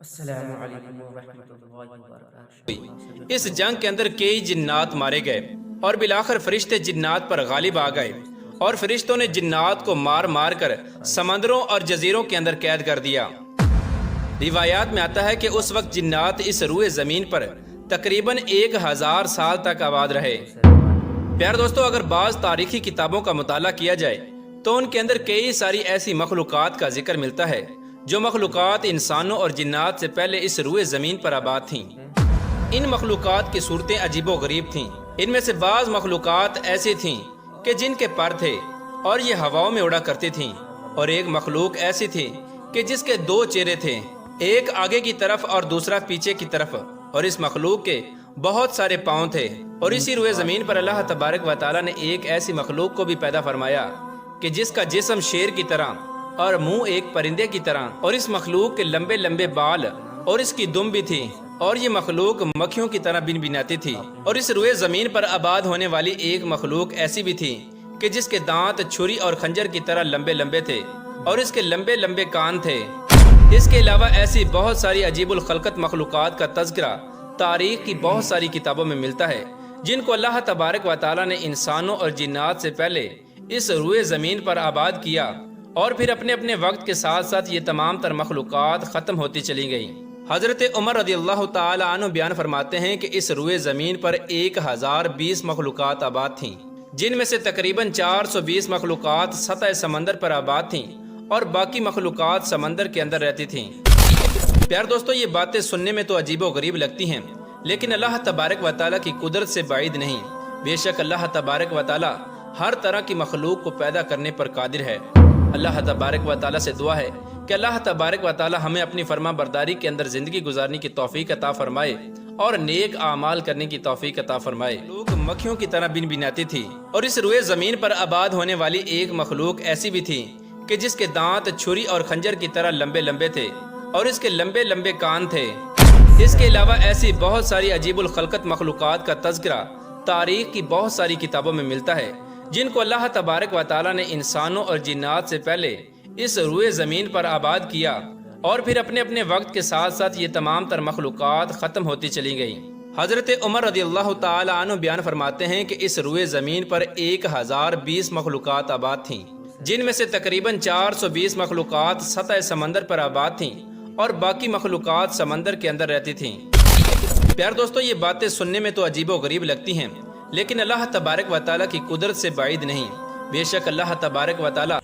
السلام علیکم ورحمۃ اللہ وبرکاتہ۔ اس جنگ کے اندر کئی جنات مارے گئے اور بالآخر فرشتے جنات پر غالب آ گئے اور فرشتوں نے جنات کو مار مار کر سمندروں اور جزیروں کے اندر قید کر دیا۔ روایات میں آتا ہے کہ اس وقت جنات اس روئے زمین پر تقریباً 1000 سال تک آباد رہے۔ پیار دوستو، اگر بعض تاریخی کتابوں کا مطالعہ کیا جائے تو ان کے اندر کئی ساری ایسی مخلوقات کا ذکر ملتا ہے جو مخلوقات انسانوں اور جنات سے پہلے اس روئے زمین پر آباد تھیں۔ ان مخلوقات کی صورتیں عجیب و غریب تھیں۔ ان میں سے بعض مخلوقات ایسی تھیں کہ جن کے پر تھے اور یہ ہواؤں میں اڑا کرتی تھیں، اور ایک مخلوق ایسی تھی کہ جس کے 2 چہرے تھے، ایک آگے کی طرف اور دوسرا پیچھے کی طرف، اور اس مخلوق کے بہت سارے پاؤں تھے۔ اور اسی روئے زمین پر اللہ تبارک و تعالیٰ نے ایک ایسی مخلوق کو بھی پیدا فرمایا کہ جس کا جسم شیر کی طرح اور منہ ایک پرندے کی طرح، اور اس مخلوق کے لمبے لمبے بال اور اس کی دم بھی تھی، اور یہ مخلوق مکھیوں کی طرح بن بناتی تھی۔ اور اس روئے زمین پر آباد ہونے والی ایک مخلوق ایسی بھی تھی کہ جس کے دانت چھری اور خنجر کی طرح لمبے لمبے تھے اور اس کے لمبے لمبے کان تھے۔ اس کے علاوہ ایسی بہت ساری عجیب الخلقت مخلوقات کا تذکرہ تاریخ کی بہت ساری کتابوں میں ملتا ہے، جن کو اللہ تبارک و تعالیٰ نے انسانوں اور جنات سے پہلے اس روئے زمین پر آباد کیا، اور پھر اپنے اپنے وقت کے ساتھ ساتھ یہ تمام تر مخلوقات ختم ہوتی چلی گئیں۔ حضرت عمر رضی اللہ تعالی عنہ بیان فرماتے ہیں کہ اس روئے زمین پر 1020 مخلوقات آباد تھیں، جن میں سے تقریباً 420 مخلوقات سطح سمندر پر آباد تھیں اور باقی مخلوقات سمندر کے اندر رہتی تھیں۔ پیار دوستو، یہ باتیں سننے میں تو عجیب و غریب لگتی ہیں، لیکن اللہ تبارک و تعالیٰ کی قدرت سے بعید نہیں۔ بے شک اللہ تبارک و تعالیٰ ہر طرح کی مخلوق کو پیدا کرنے پر قادر ہے۔ اللہ تبارک و تعالیٰ سے دعا ہے کہ اللہ تبارک و تعالیٰ ہمیں اپنی فرما برداری کے اندر زندگی گزارنے کی توفیق عطا فرمائے اور نیک اعمال کرنے کی توفیق عطا فرمائے۔ لوگ مکھیوں کی طرح بن بناتی تھی، اور اس روئے زمین پر آباد ہونے والی ایک مخلوق ایسی بھی تھی کہ جس کے دانت چھری اور خنجر کی طرح لمبے لمبے تھے اور اس کے لمبے لمبے کان تھے۔ اس کے علاوہ ایسی بہت ساری عجیب الخلقت مخلوقات کا تذکرہ تاریخ کی بہت ساری کتابوں میں ملتا ہے، جن کو اللہ تبارک و تعالیٰ نے انسانوں اور جنات سے پہلے اس روئے زمین پر آباد کیا، اور پھر اپنے اپنے وقت کے ساتھ ساتھ یہ تمام تر مخلوقات ختم ہوتی چلی گئیں۔ حضرت عمر رضی اللہ تعالی عنہ بیان فرماتے ہیں کہ اس روئے زمین پر 1020 مخلوقات آباد تھیں، جن میں سے تقریباً 420 مخلوقات سطح سمندر پر آباد تھیں اور باقی مخلوقات سمندر کے اندر رہتی تھیں۔ پیار دوستو، یہ باتیں سننے میں تو عجیب و غریب لگتی ہیں، لیکن اللہ تبارک و تعالیٰ کی قدرت سے بعید نہیں۔ بے شک اللہ تبارک و تعالیٰ